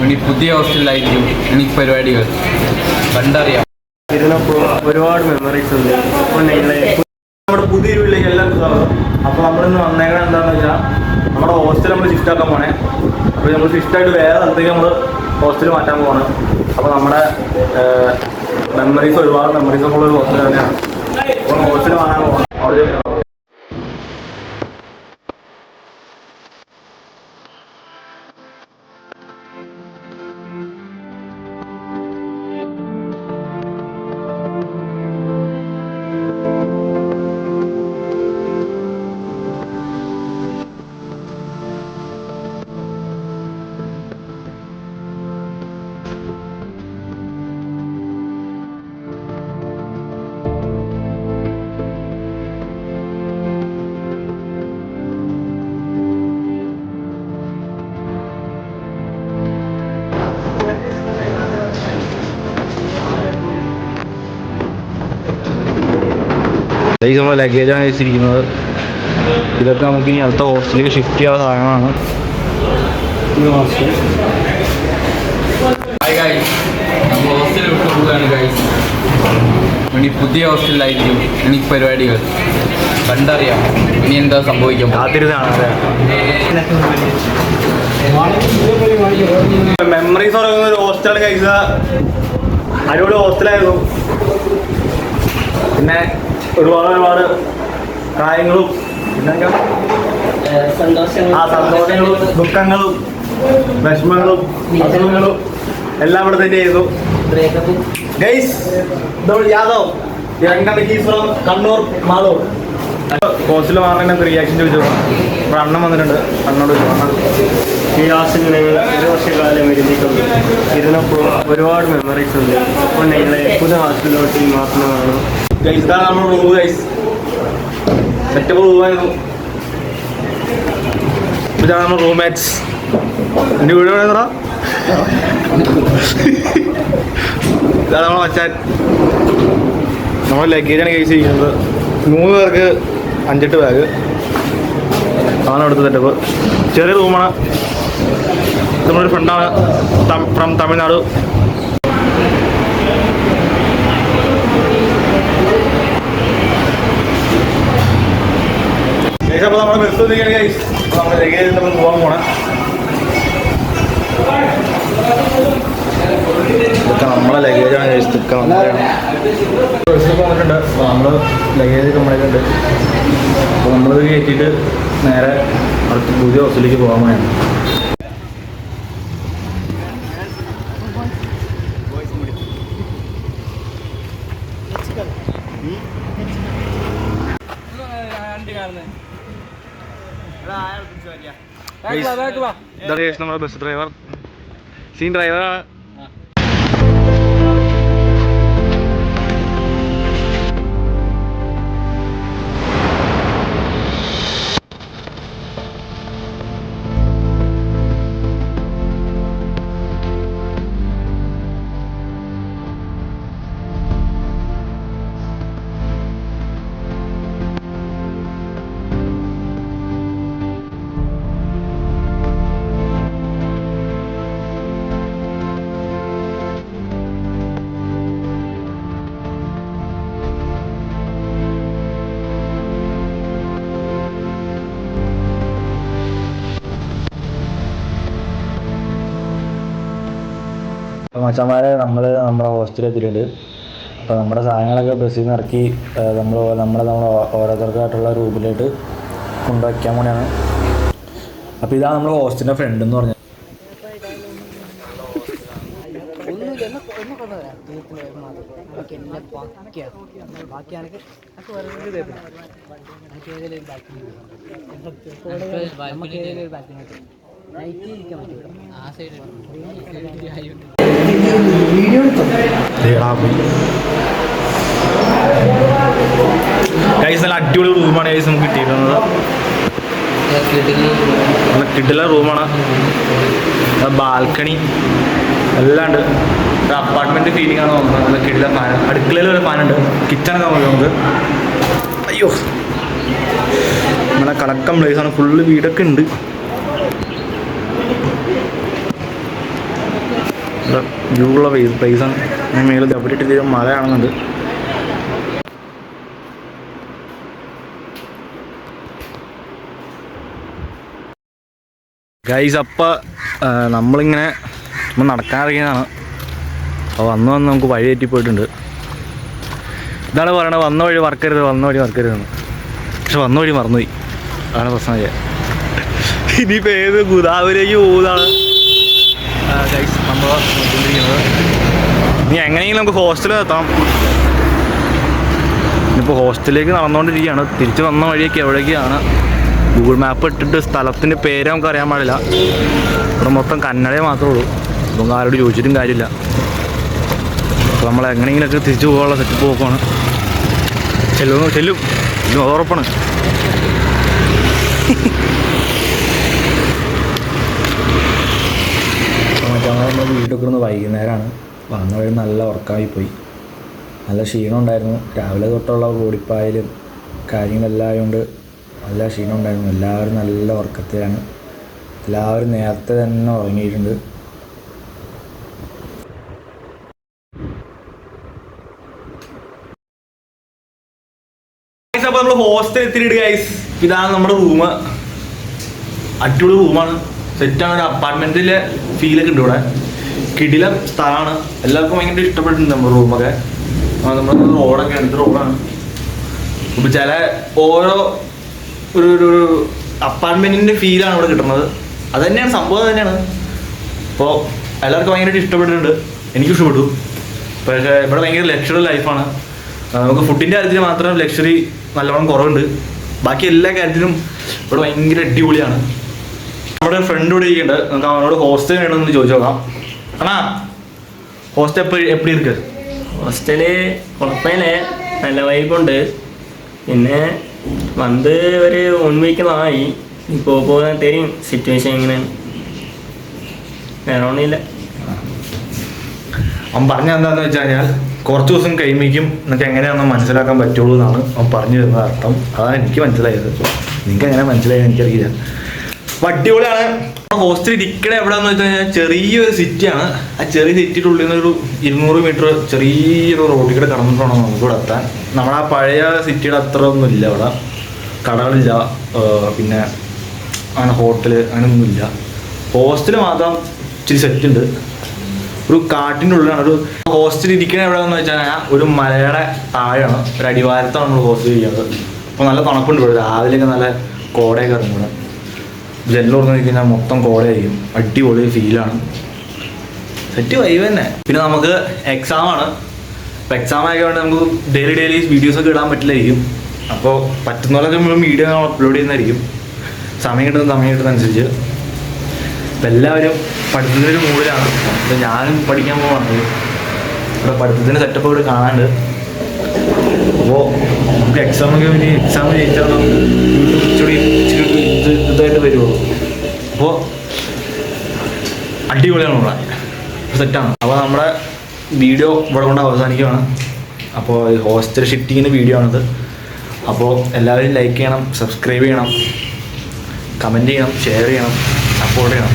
ഇനി പുതിയ ഹോസ്റ്റലിലായിരിക്കും എനിക്ക് പരിപാടികൾ കണ്ടറിയാം. ഇരുന്നപ്പോൾ ഒരുപാട് മെമ്മറീസ് ഉണ്ട്. അപ്പോൾ നമ്മുടെ പുതിയ വീട്ടിലേക്ക് എല്ലാവർക്കും സ്വാഗതം. അപ്പോൾ നമ്മളിന്ന് വന്നേക്കണം എന്താണെന്ന് വെച്ചാൽ നമ്മുടെ ഹോസ്റ്റൽ നമ്മൾ ഷിഫ്റ്റ് ആക്കാൻ പോണേ. അപ്പോൾ നമ്മൾ ഷിഫ്റ്റായിട്ട് വേറെ സ്ഥലത്തേക്ക് നമ്മൾ ഹോസ്റ്റൽ മാറ്റാൻ പോവാണ്. അപ്പോൾ നമ്മുടെ മെമ്മറീസ് ഒരുപാട് മെമ്മറീസ് ഉള്ള ഒരു ഹോസ്റ്റൽ തന്നെയാണ്. അപ്പോൾ ഹോസ്റ്റൽ മാറാൻ പോകണം. അവിടെ നമ്മുടെ ലഗേജാണ് വെച്ചിരിക്കുന്നത്. ഇതൊക്കെ നമുക്ക് ഇനി അടുത്ത ഹോസ്റ്റലിലേക്ക് ഷിഫ്റ്റ് ചെയ്യാനുള്ള സാധനങ്ങളാണ്. നമ്മൾ ഹോസ്റ്റലിൽ വിട്ടു പോവുകയാണ് ഗൈസ്. ഇനി പുതിയ ഹോസ്റ്റലിലായിരിക്കും എനിക്ക് പരിപാടികൾ കണ്ടറിയാം. ഇനി എന്താ സംഭവിക്കും കാത്തിരുന്നാണ്. മെമ്മറീസ് പറയുന്ന ഒരു ഹോസ്റ്റലാണ് കഴിച്ച അടിപൊളി ഹോസ്റ്റലായിരുന്നു. പിന്നെ ഒരുപാട് കാര്യങ്ങളും സന്തോഷങ്ങളും ദുഃഖങ്ങളും വിഷമങ്ങളും അസുഖങ്ങളും എല്ലാം ഇവിടെ തന്നെയായിരുന്നു. ഗൈസ് യാദവ് കണ്ണൂർ മാളൂർ ഹോസ്റ്റലിൽ മാറുന്ന റിയാക്ഷൻ ചോദിച്ചു. ഇവിടെ അണ്ണൻ വന്നിട്ടുണ്ട്. അണ്ണോട് ഈ ഹോസ്റ്റലിൽ ഞങ്ങൾ 1 വർഷക്കാലം ഇരുന്നപ്പോൾ ഒരുപാട് മെമ്മറീസ് ഉണ്ട്. അപ്പോൾ ഞങ്ങളെ പുതിയ ഹോസ്റ്റലിലോട്ട് മാറ്റുന്നതാണ്. ഗൈസ് ഇതാണ് നമ്മുടെ റൂം. Guys setup റൂമായിരുന്നു. ഇതാണ് നമ്മുടെ റൂംമേറ്റ്സ്. എൻ്റെ വീട് എവിടെയാ? ഇതാണ് നമ്മളെ മച്ചാൻ. നമ്മുടെ ലഗേജാണ് കേസ് ചെയ്യുന്നത്. 3 പേർക്ക് 5-8 ബാഗ് ആണ് അവിടുത്തെ സെറ്റപ്പ്. ചെറിയ റൂമാണ്. നമ്മളൊരു ഫ്രണ്ടാണ് ഫ്രം തമിഴ്നാട്. അപ്പോൾ നമ്മുടെ ബസ് ഒന്നിരിക്കുകയാണ് ഗൈസ്. അപ്പോൾ നമ്മുടെ ലഗേജ് നമ്മൾ പോകാൻ പോകണം. ഇതൊക്കെ നമ്മളെ ലഗേജാണ് ഗൈസ്. ഇതൊക്കെ ബസ്സിലൊക്കെ വന്നിട്ടുണ്ട്. അപ്പോൾ നമ്മൾ ലഗേജ് കംപ്ലീറ്റ് ഉണ്ട്. അപ്പോൾ നമ്മളിത് കയറ്റിയിട്ട് നേരെ അടുത്ത പുതിയ ഹോസ്റ്റലിലേക്ക് പോകാൻ പോയാണ്. നമ്മുടെ ബസ് ഡ്രൈവർ സീൻ ഡ്രൈവറാണ്. മച്ചന്മാരെ നമ്മുടെ ഹോസ്റ്റലിൽ എത്തിയിട്ടുണ്ട്. അപ്പോൾ നമ്മുടെ സാധനങ്ങളൊക്കെ ബസ്സിൽ നിന്ന് ഇറക്കി നമ്മൾ ഓരോരുത്തർക്കായിട്ടുള്ള റൂമിലോട്ട് കൊണ്ടുവയ്ക്കാൻ വേണ്ടിയാണ്. അപ്പോൾ ഇതാണ് നമ്മുടെ ഹോസ്റ്റലിൻ്റെ ഫ്രണ്ട് എന്ന് പറഞ്ഞത്. നല്ല അടിപൊളി റൂമാണ് ഗൈസ് നമുക്ക് കിട്ടിയിരിക്കുന്നത്. നല്ല കിടില റൂമാണ്. ബാൽക്കണി എല്ലാം ഉണ്ട്. ഒരു അപ്പാർട്ട്മെന്റ് ഫീലിംഗ് ആണ് തോന്നുന്നത്. നല്ല കിടില ഫാൻ. അടുക്കളയിൽ ഒരു ഫാനുണ്ട്. കിച്ചണൊക്കെ നമുക്ക് അയ്യോ നല്ല കളക്കം പ്ലേസ് ആണ്. ഫുള്ള് വീടൊക്കെ ഉണ്ട്. ഇവിടെ വ്യൂ ഉള്ള പ്ലേസാണ്. ഞാൻ മേലെ ചവിട്ടിട്ട് മല കാണുന്നുണ്ട്. ഗൈസ്, അപ്പം നമ്മളിങ്ങനെ നടക്കാനിറങ്ങിയതാണ്. അപ്പോൾ വന്ന് നമുക്ക് വഴി തെറ്റിപ്പോയിട്ടുണ്ട്. ഇതാണ് പറയണത്, വന്ന വഴി മറക്കരുതെന്ന്. പക്ഷെ വന്ന വഴി മറന്നുപോയി. അതാണ് പ്രശ്നമായ. ഇനിയിപ്പോൾ ഏത് ഗുദാവിലേക്ക് പോകുന്നതാണ് ഗൈസ് നമ്മൾ നോക്കിക്കൊണ്ടിരിക്കുന്നത്. ഇനി എങ്ങനെയെങ്കിലും നമുക്ക് ഹോസ്റ്റലിൽ എത്താം. ഇനിയിപ്പോൾ ഹോസ്റ്റലിലേക്ക് നടന്നുകൊണ്ടിരിക്കുകയാണ്. തിരിച്ച് വന്ന വഴിയൊക്കെ എവിടേക്കാണ് ഗൂഗിൾ മാപ്പ് ഇട്ടിട്ട് സ്ഥലത്തിൻ്റെ പേര് നമുക്ക് അറിയാൻ പാടില്ല. ഇവിടെ മൊത്തം കന്നഡയെ മാത്രമേ ഉള്ളൂ. അപ്പം ആരോട് ചോദിച്ചിട്ടും കാര്യമില്ല. അപ്പോൾ നമ്മൾ എങ്ങനെയെങ്കിലുമൊക്കെ തിരിച്ചു പോകാനുള്ള സെറ്റ് പോക്കാണ്. ചെല്ലും ഇത് ഉറപ്പാണ്. നമ്മൾ വീട്ടിൽ നിന്ന് വൈകുന്നേരമാണ്. വന്ന വഴി നല്ല ഉറക്കമായിപ്പോയി. നല്ല ക്ഷീണം ഉണ്ടായിരുന്നു. രാവിലെ തൊട്ടുള്ള ഓടിപ്പായലും കാര്യങ്ങളെല്ലാം ആയതുകൊണ്ട് നല്ല ക്ഷീണം ഉണ്ടായിരുന്നു. എല്ലാവരും നല്ല ഉറക്കത്തിലാണ്. എല്ലാവരും നേരത്തെ തന്നെ ഉറങ്ങിയിട്ടുണ്ട്. അപ്പോൾ നമ്മൾ ഹോസ്റ്റൽ എത്തിയിട്ട് ഗൈസ്, ഇതാണ് നമ്മുടെ റൂം. അടിപൊളി റൂമാണ്, സെറ്റാണ്. ഒരു അപ്പാർട്ട്മെൻറ്റിലെ ഫീലൊക്കെ ഉണ്ട് ഇവിടെ. കിടിലം സ്ഥലമാണ്. എല്ലാവർക്കും ഭയങ്കര ഇഷ്ടപ്പെട്ടിട്ടുണ്ട് നമ്മുടെ റൂമൊക്കെ. നമ്മുടെ റോഡൊക്കെ ഉണ്ട്, റോഡാണ്. ഇപ്പോൾ ചില ഓരോ ഒരു അപ്പാർട്ട്മെൻറ്റിൻ്റെ ഫീലാണ് ഇവിടെ കിട്ടുന്നത്. അത് തന്നെയാണ് സംഭവം, തന്നെയാണ്. അപ്പോൾ എല്ലാവർക്കും ഭയങ്കരമായിട്ട് ഇഷ്ടപ്പെട്ടിട്ടുണ്ട്. എനിക്കും ഇഷ്ടപ്പെട്ടു. പക്ഷേ ഇവിടെ ഭയങ്കര ലക്ഷറി ലൈഫാണ്. നമുക്ക് ഫുഡിൻ്റെ കാര്യത്തിൽ മാത്രം ലക്ഷറി നല്ലോണം കുറവുണ്ട്. ബാക്കി എല്ലാ കാര്യത്തിലും ഇവിടെ ഭയങ്കര അടിപൊളിയാണ്. നമ്മുടെ ഫ്രണ്ട് ഇവിടെ ഇരിക്കുന്നുണ്ട്. നമുക്ക് അവനോട് ഹോസ്റ്റൽ വേണമെന്ന് ചോദിച്ചു നോക്കാം. അണ്ണാ, ഹോസ്റ്റൽ എപ്പടി ഇருக்கு? ഹോസ്റ്റല് കുഴപ്പമില്ല, നല്ല വൈബുണ്ട്. പിന്നെ വന്ന് ഒരു 1 വീക്കിലായി. ഇപ്പോൾ പോകാൻ തരും സിറ്റുവേഷൻ എങ്ങനെയാണ്, വേറെ ഒന്നുമില്ല. അവൻ പറഞ്ഞ എന്താണെന്ന് വെച്ച് കഴിഞ്ഞാൽ കുറച്ച് ദിവസം കഴിയുമ്പോഴേക്കും നിങ്ങൾക്ക് എങ്ങനെയാണെന്ന് മനസ്സിലാക്കാൻ പറ്റുള്ളൂ എന്നാണ് അവൻ പറഞ്ഞു തരുന്നത് അർത്ഥം. അതാണ് എനിക്ക് മനസ്സിലായത്. നിങ്ങൾക്ക് എങ്ങനെ മനസ്സിലായത് എനിക്കറിയില്ല. അപ്പോൾ അടിപൊളിയാണ്. ഹോസ്റ്റൽ ഇരിക്കണ എവിടെയാണെന്ന് വെച്ച് കഴിഞ്ഞാൽ ചെറിയൊരു സിറ്റിയാണ്. ആ ചെറിയ സിറ്റിയുടെ ഉള്ളിൽ നിന്നൊരു 200 മീറ്റർ ചെറിയൊരു റോഡിൽ കൂടെ കടന്നിട്ട് വേണം നമുക്ക് ഇവിടെ എത്താൻ. നമ്മുടെ ആ പഴയ സിറ്റിയുടെ അത്ര ഒന്നും ഇല്ല ഇവിടെ. കടകളില്ല, പിന്നെ അങ്ങനെ ഹോട്ടൽ അങ്ങനെയൊന്നുമില്ല. ഹോസ്റ്റൽ മാത്രം ഇച്ചിരി സെറ്റ് ഉണ്ട്. ഒരു കാട്ടിൻ്റെ ഉള്ളിലാണ് ഒരു ഹോസ്റ്റൽ ഇരിക്കണ എവിടെയാണെന്ന് വെച്ച് കഴിഞ്ഞാൽ ഒരു മലയുടെ താഴെയാണ്, ഒരു അടിവാരത്താണ് നമ്മൾ ഹോസ്റ്റൽ ചെയ്യുന്നത്. അപ്പോൾ നല്ല തണുപ്പുണ്ട് ഇവിടെ. രാവിലെയൊക്കെ നല്ല കോടയൊക്കെ ഇറങ്ങും ഇവിടെ. ജനൽ തുറന്ന് കഴിഞ്ഞാൽ മൊത്തം കോടയായിരിക്കും. അടിപൊളി ഫീലാണ്. സെറ്റ് വൈബ് തന്നെ. പിന്നെ നമുക്ക് എക്സാമാണ്. അപ്പോൾ എക്സാം ആയതുകൊണ്ട് നമുക്ക് ഡെയിലി വീഡിയോസൊക്കെ ഇടാൻ പറ്റില്ലായിരിക്കും. അപ്പോൾ പറ്റുന്നവരൊക്കെ നമ്മൾ വീഡിയോ അപ്ലോഡ് ചെയ്യുന്നതായിരിക്കും സമയം കിട്ടുന്നതനുസരിച്ച്. അപ്പം എല്ലാവരും പഠിത്തത്തിൻ്റെ ഒരു മൂഡിലാണ്. അപ്പോൾ ഞാനും പഠിക്കാൻ പോവാണ്. ഇവിടെ പഠിത്തത്തിൻ്റെ സെറ്റപ്പ് ഇവിടെ കാണാനുണ്ട്. അപ്പോൾ നമുക്ക് എക്സാമൊക്കെ വേണ്ടി എക്സാം ജയിച്ചാൽ നമുക്ക് ഇച്ചിരി ഇതായിട്ട് വരുള്ളൂ. അപ്പോൾ അടിപൊളിയാണ് ഇവിടെ, സെറ്റാണ്. അപ്പോൾ നമ്മുടെ വീഡിയോ ഇവിടെ കൊണ്ട് അവസാനിക്കുകയാണ്. അപ്പോൾ ഹോസ്റ്റൽ ഷിഫ്റ്റിങ്ങിൻ്റെ വീഡിയോ ആണിത്. അപ്പോൾ എല്ലാവരും ലൈക്ക് ചെയ്യണം, സബ്സ്ക്രൈബ് ചെയ്യണം, കമൻറ്റ് ചെയ്യണം, ഷെയർ ചെയ്യണം, സപ്പോർട്ട് ചെയ്യണം.